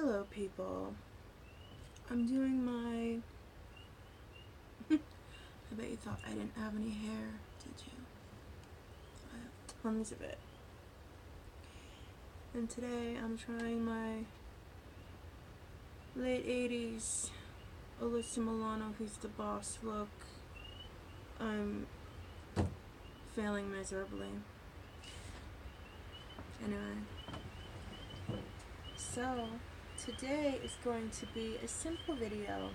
Hello people, I'm doing my, I bet you thought I didn't have any hair, did you? I have tons of it. And today I'm trying my late 80s Alyssa Milano Who's the Boss look. I'm failing miserably. Anyway, so today is going to be a simple video.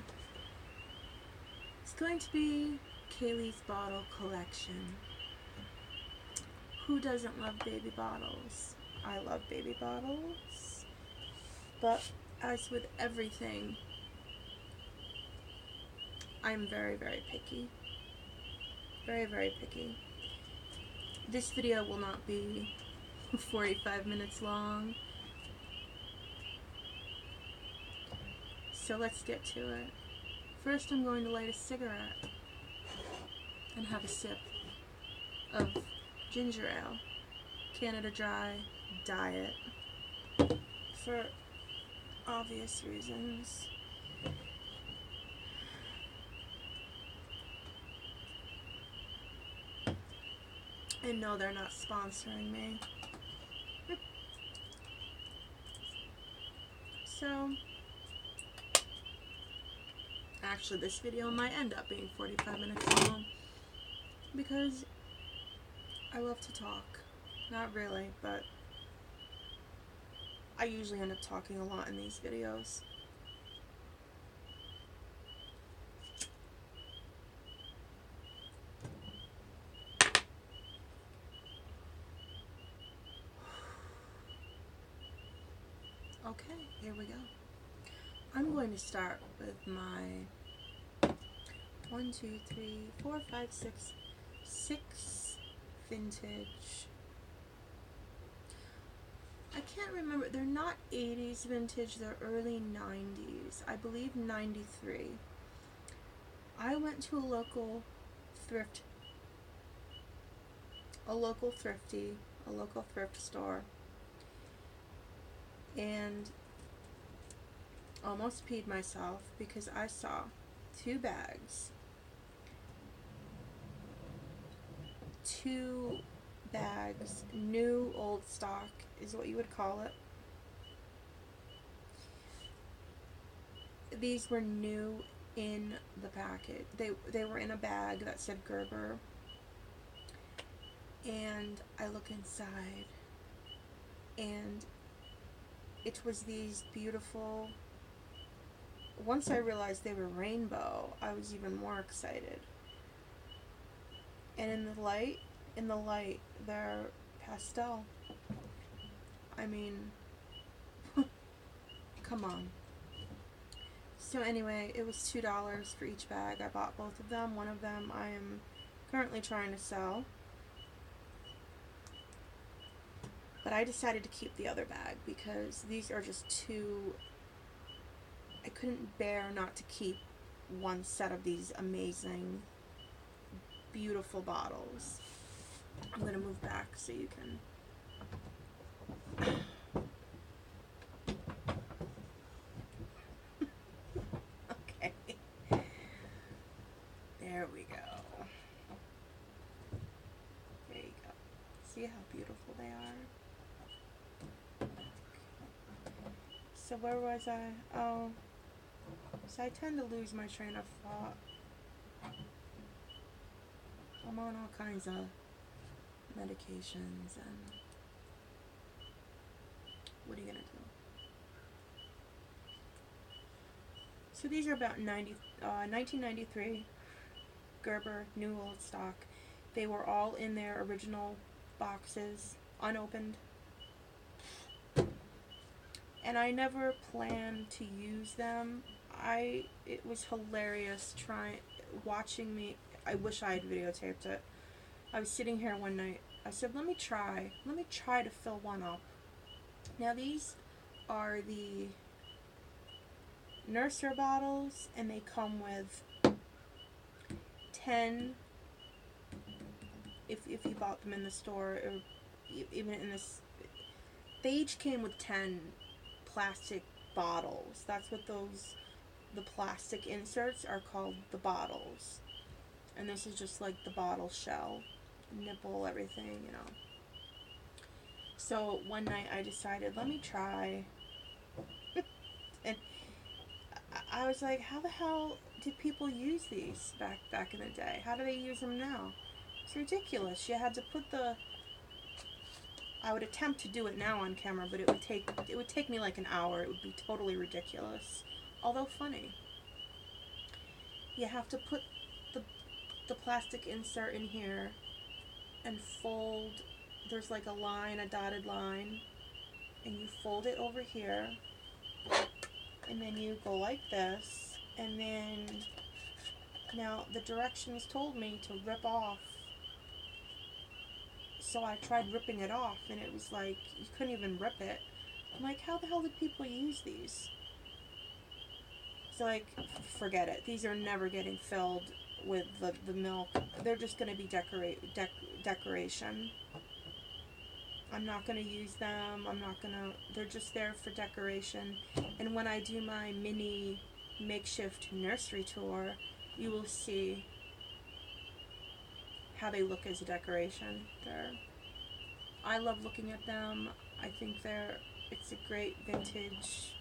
It's going to be Caylee's bottle collection. Who doesn't love baby bottles? I love baby bottles. But as with everything, I'm very, very picky. Very, very picky. This video will not be 45 minutes long. So let's get to it. First, I'm going to light a cigarette and have a sip of ginger ale, Canada Dry, diet, for obvious reasons. And no, they're not sponsoring me. So, actually this video might end up being 45 minutes long because I love to talk. Not really, but I usually end up talking a lot in these videos. Okay, here we go. I'm going to start with my 1, 2, 3, 4, 5, 6 vintage. I can't remember. They're not 80s vintage. They're early 90s. I believe 93. I went to a local thrift store, and almost peed myself because I saw 2 bags. 2 bags, new old stock is what you would call it. These were new in the package. They were in a bag that said Gerber. And I look inside, and it was these beautiful. Once I realized they were rainbow, I was even more excited. And in the light, they're pastel. I mean, come on. So anyway, it was $2 for each bag. I bought both of them. One of them I am currently trying to sell. But I decided to keep the other bag because these are just too... I couldn't bear not to keep one set of these amazing, beautiful bottles. I'm going to move back so you can... Okay. There we go. There you go. See how beautiful they are? So where was I? Oh, so I tend to lose my train of thought. I'm on all kinds of medications, and what are you gonna do? So these are about 1993 Gerber new old stock. They were all in their original boxes, unopened. And I never planned to use them. It was hilarious watching me. I wish I had videotaped it. I was sitting here one night. I said, let me try to fill one up. Now these are the nursery bottles, and they come with 10, if you bought them in the store, or even in this, they each came with 10 plastic bottles. That's what the plastic inserts are called, the bottles. And this is just like the bottle shell, nipple, everything, you know. So one night I decided, let me try. And I was like, how the hell did people use these back in the day? How do they use them now? It's ridiculous. You had to put the... I would attempt to do it now on camera, but it would take me like an hour. It would be totally ridiculous, although funny. You have to put the plastic insert in here and fold. There's like a line, a dotted line, and you fold it over here, and then you go like this, and then now the directions told me to rip off. So I tried ripping it off, and it was like, you couldn't even rip it. I'm like, how the hell did people use these? It's like, forget it. These are never getting filled with the milk. They're just going to be decoration. I'm not going to use them. They're just there for decoration. And when I do my mini makeshift nursery tour, you will see how they look as a decoration. I love looking at them. I think it's a great vintage.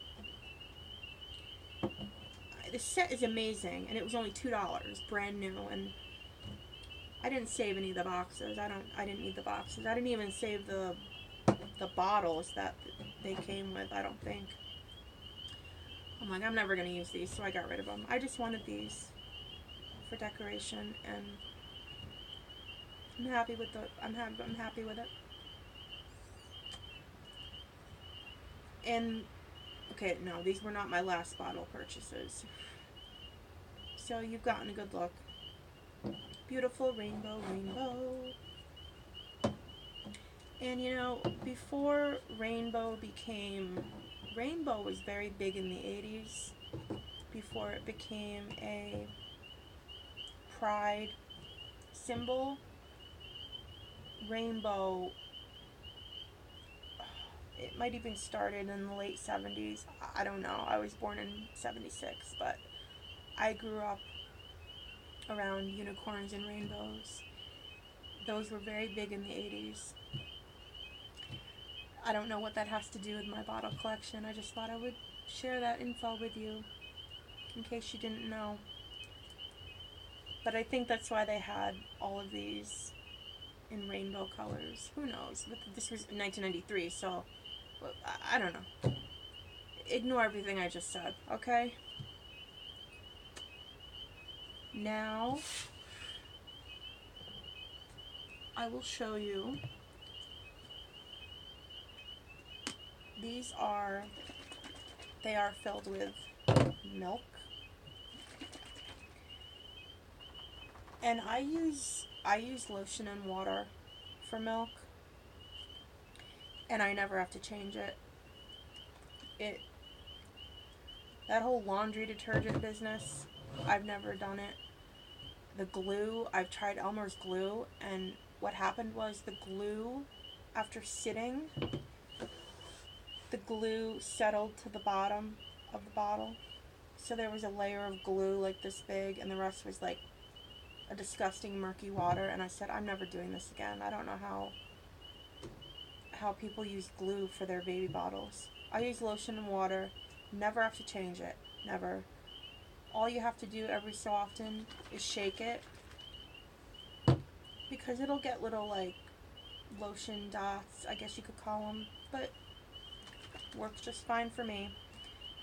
The set is amazing, and it was only $2, brand new, and I didn't save any of the boxes. I didn't need the boxes. I didn't even save the bottles that they came with, I don't think. I'm like, I'm never going to use these, so I got rid of them. I just wanted these for decoration, and I'm happy with I'm happy with it. And okay, no, these were not my last bottle purchases. So you've gotten a good look. Beautiful rainbow. And you know, before rainbow was very big in the 80s, before it became a pride symbol. Rainbow, it might even started in the late 70s. I don't know. I was born in 76, but I grew up around unicorns and rainbows. Those were very big in the 80s. I don't know what that has to do with my bottle collection. I just thought I would share that info with you in case you didn't know. But I think that's why they had all of these in rainbow colors. Who knows? But this was 1993, so I don't know. Ignore everything I just said, okay? Now, I will show you. They are filled with milk. And I use lotion and water for milk. And I never have to change it. That whole laundry detergent business, I've never done it. The glue, I've tried Elmer's glue, and what happened was the glue, after sitting, the glue settled to the bottom of the bottle. So there was a layer of glue like this big, and the rest was like a disgusting murky water. And I said, I'm never doing this again. I don't know how people use glue for their baby bottles. I use lotion and water. Never have to change it. Never. All you have to do every so often is shake it, because it'll get little like lotion dots, I guess you could call them, but works just fine for me.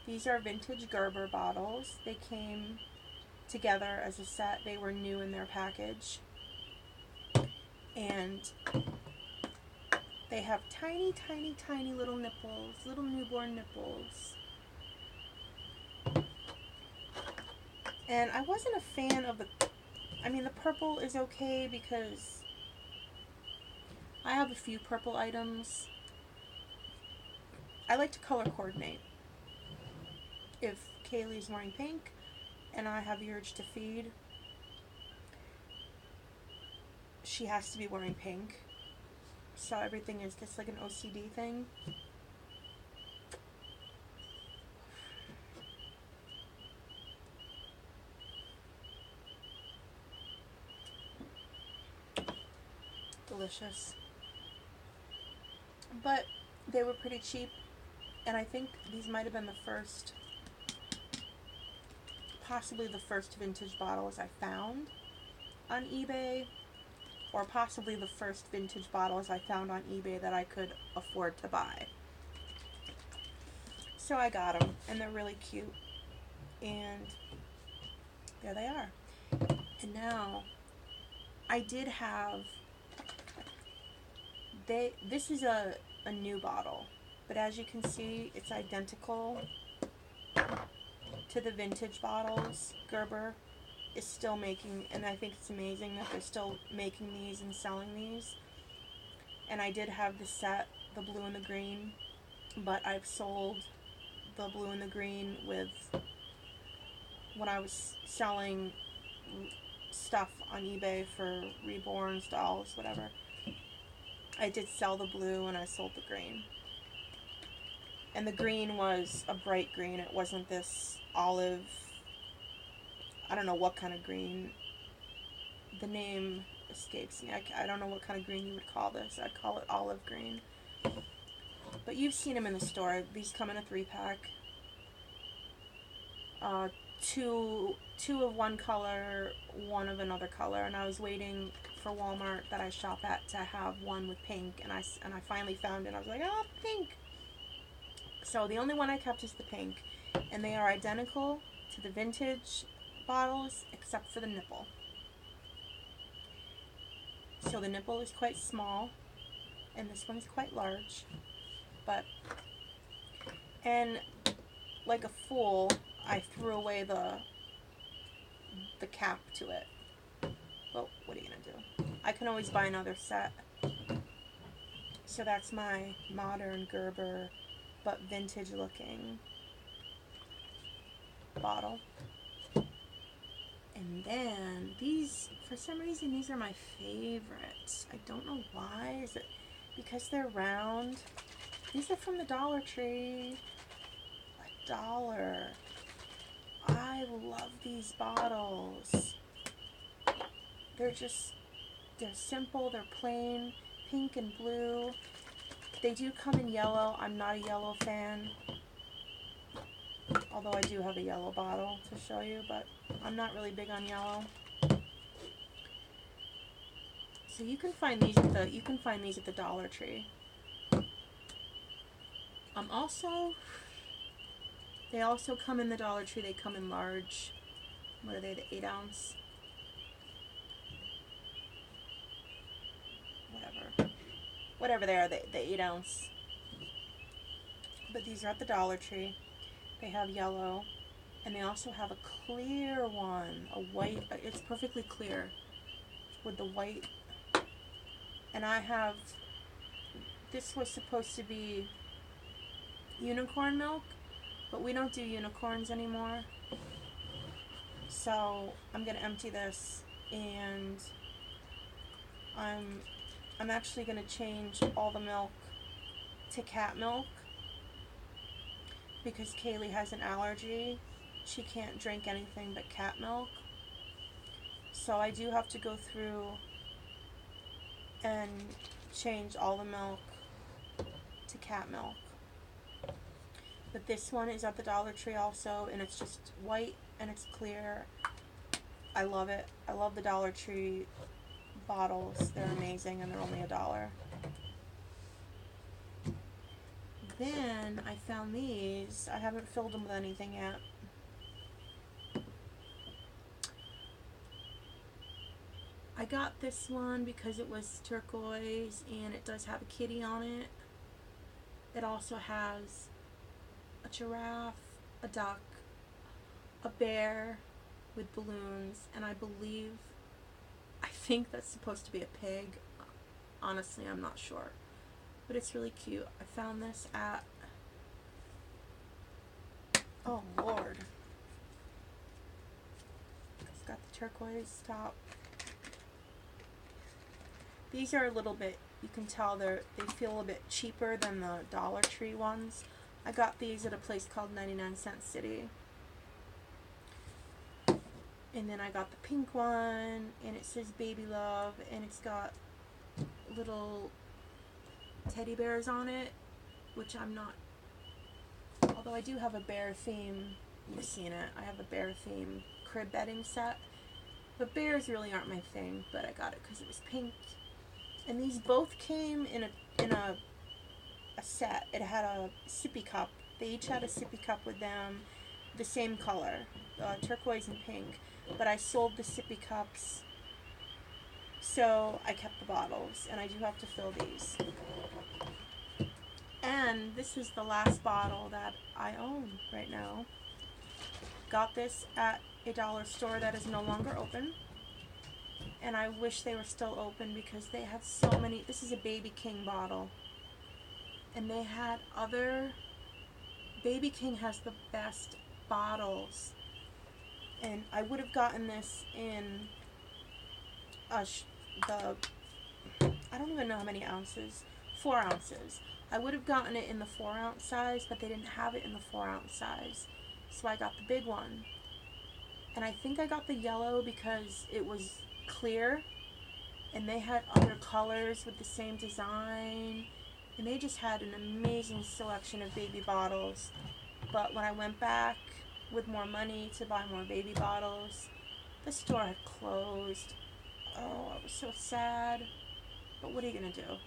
These are vintage Gerber bottles. They came together as a set. They were new in their package. And they have tiny, tiny, tiny little nipples, little newborn nipples. And I wasn't a fan of the purple is okay because I have a few purple items. I like to color coordinate. If Caylee's wearing pink and I have the urge to feed, she has to be wearing pink. So everything is just like an OCD thing. delicious. But they were pretty cheap, and I think these might have been the first, possibly the first vintage bottles I found on eBay, or possibly the first vintage bottles I found on eBay that I could afford to buy. So I got them, and they're really cute, and there they are. And now, I did have, this is a new bottle, but as you can see, it's identical to the vintage bottles. Gerber is still making, and I think it's amazing that they're still making these and selling these. And I did have the set, the blue and the green, but I've sold the blue and the green with, when I was selling stuff on eBay for Reborn dolls, whatever, I did sell the blue and I sold the green. And the green was a bright green. It wasn't this olive, I don't know what kind of green. The name escapes me. I don't know what kind of green you would call this. I'd call it olive green. But you've seen them in the store. These come in a 3-pack. Two of one color, one of another color, and I was waiting for Walmart that I shop at to have one with pink, and I finally found it. I was like, oh, pink. So the only one I kept is the pink, and they are identical to the vintage bottles except for the nipple. So the nipple is quite small, and this one is quite large, but, and like a fool, I threw away the cap to it. Well, what are you gonna do? I can always buy another set. So that's my modern Gerber, but vintage looking bottle. And then these, for some reason, these are my favorites. I don't know why. Is it because they're round? These are from the Dollar Tree. $1. I love these bottles. They're simple, they're plain, pink and blue. They do come in yellow. I'm not a yellow fan, although I do have a yellow bottle to show you, but I'm not really big on yellow. So you can find these at the Dollar Tree. They also come in the Dollar Tree. They come in large. What are they? The 8-ounce. Whatever they are, the 8-ounce. But these are at the Dollar Tree. They have yellow, and they also have a clear one, a white. It's perfectly clear with the white. And I have. This was supposed to be unicorn milk, but we don't do unicorns anymore. So I'm gonna empty this, and I'm actually gonna change all the milk to cat milk because Caylee has an allergy. She can't drink anything but cat milk. So I do have to go through and change all the milk to cat milk. But this one is at the Dollar Tree also, and it's just white and it's clear. I love it. I love the Dollar Tree bottles. They're amazing, and they're only $1. Then I found these. I haven't filled them with anything yet. I got this one because it was turquoise and it does have a kitty on it. It also has a giraffe, a duck, a bear with balloons, and I think that's supposed to be a pig. Honestly, I'm not sure. But it's really cute. I found this at, oh Lord. It's got the turquoise top. These are a little bit, you can tell they feel a bit cheaper than the Dollar Tree ones. I got these at a place called 99-Cent City. And then I got the pink one, and it says Baby Love, and it's got little teddy bears on it, which I'm not, although I do have a bear theme. You've seen it. I have a bear theme crib bedding set. But bears really aren't my thing, but I got it because it was pink. And these both came in a set. It had a sippy cup. They each had a sippy cup with them, the same color, turquoise and pink. But I sold the sippy cups, so I kept the bottles, and I do have to fill these. And this is the last bottle that I own right now. Got this at a dollar store that is no longer open. And I wish they were still open because they had so many. This is a Baby King bottle. And they had other. Baby King has the best bottles. And I would have gotten this in the. I don't even know how many ounces. 4 ounces. I would have gotten it in the 4-ounce size, but they didn't have it in the 4-ounce size. So I got the big one. And I think I got the yellow because it was clear. And they had other colors with the same design. And they just had an amazing selection of baby bottles. But when I went back with more money to buy more baby bottles, the store had closed. Oh, I was so sad. But what are you going to do?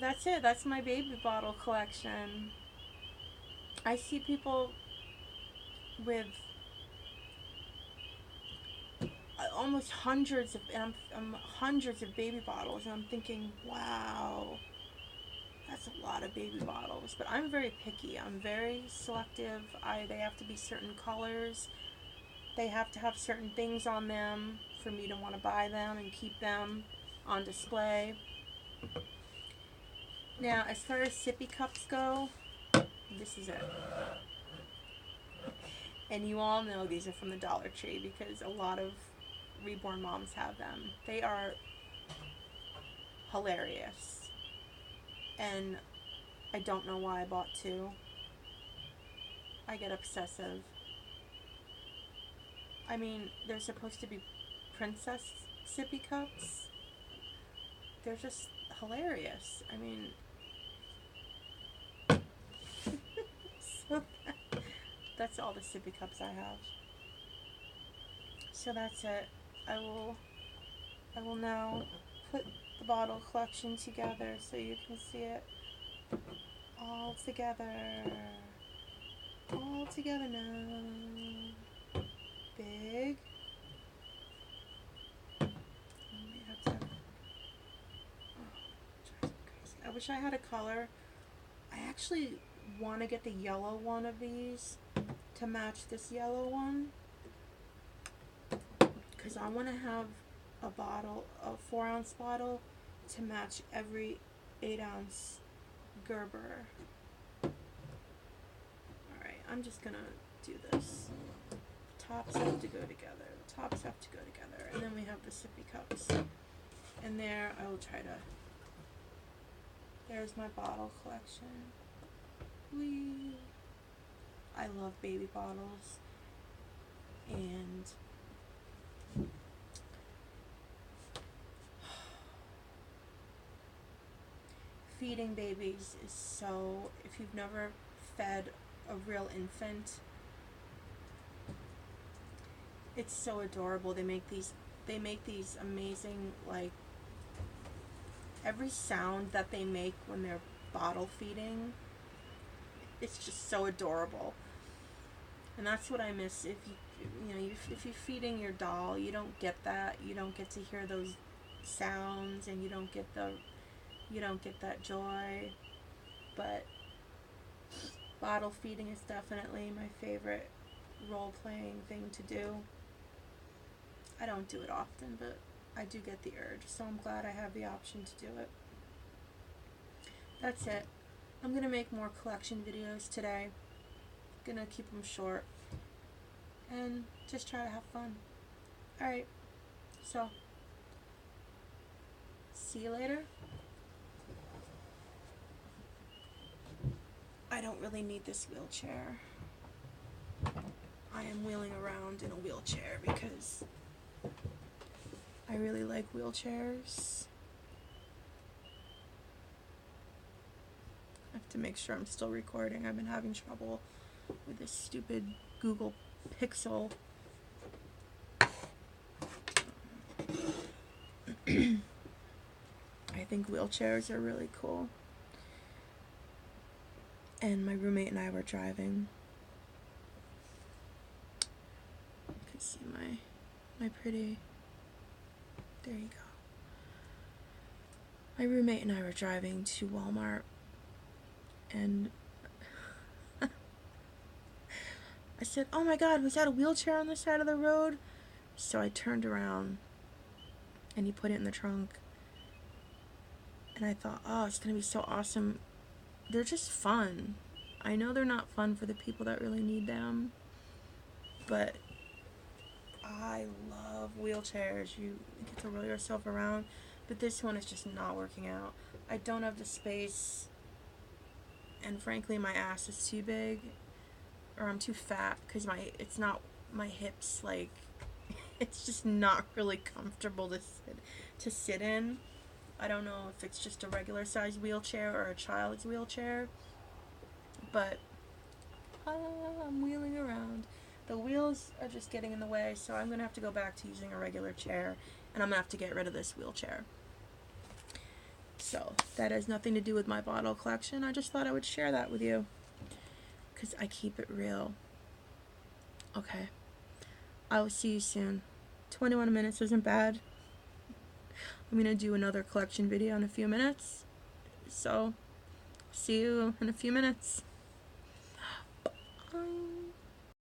That's it. That's my baby bottle collection. I see people with almost hundreds of, and I'm hundreds of baby bottles, and I'm thinking, wow, that's a lot of baby bottles. But I'm very picky. I'm very selective. They have to be certain colors. They have to have certain things on them for me to want to buy them and keep them on display. Now, as far as sippy cups go, this is it. And you all know these are from the Dollar Tree because a lot of Reborn moms have them. They are hilarious. And I don't know why I bought 2. I get obsessive. I mean, they're supposed to be princess sippy cups. They're just hilarious. I mean, so that's all the sippy cups I have. So that's it. I will now put the bottle collection together so you can see it all together. All together now. Big. I wish I had a color. I actually want to get the yellow one of these to match this yellow one, because I want to have a bottle, a 4-ounce bottle, to match every 8-ounce Gerber. Alright, I'm just gonna do this. The tops have to go together. The tops have to go together. And then we have the sippy cups. And there, I will try to. There's my bottle collection. Whee! I love baby bottles. And feeding babies is so, if you've never fed a real infant, it's so adorable. They make these amazing, like, every sound that they make when they're bottle feeding, it's just so adorable. And that's what I miss. If you're feeding your doll, you don't get that. You don't get to hear those sounds, and you don't get that joy. But bottle feeding is definitely my favorite role-playing thing to do. I don't do it often, but I do get the urge, so I'm glad I have the option to do it. That's it. I'm going to make more collection videos today. I'm going to keep them short and just try to have fun. Alright, so see you later. I don't really need this wheelchair. I am wheeling around in a wheelchair because I really like wheelchairs. I have to make sure I'm still recording. I've been having trouble with this stupid Google Pixel. I think wheelchairs are really cool. And my roommate and I were driving. You can see my pretty... There you go. My roommate and I were driving to Walmart, and I said, "Oh my God, was that a wheelchair on the side of the road?" So I turned around, and he put it in the trunk. And I thought, oh, it's going to be so awesome. They're just fun. I know they're not fun for the people that really need them, but I love wheelchairs. You get to roll yourself around, but this one is just not working out. I don't have the space, and frankly, my ass is too big, or I'm too fat, because it's not my hips, like, it's just not really comfortable to sit in. I don't know if it's just a regular size wheelchair or a child's wheelchair, but I'm wheeling around. The wheels are just getting in the way, so I'm going to have to go back to using a regular chair, and I'm going to have to get rid of this wheelchair. So, that has nothing to do with my bottle collection. I just thought I would share that with you, because I keep it real. Okay. I will see you soon. 21 minutes isn't bad. I'm going to do another collection video in a few minutes. So, see you in a few minutes.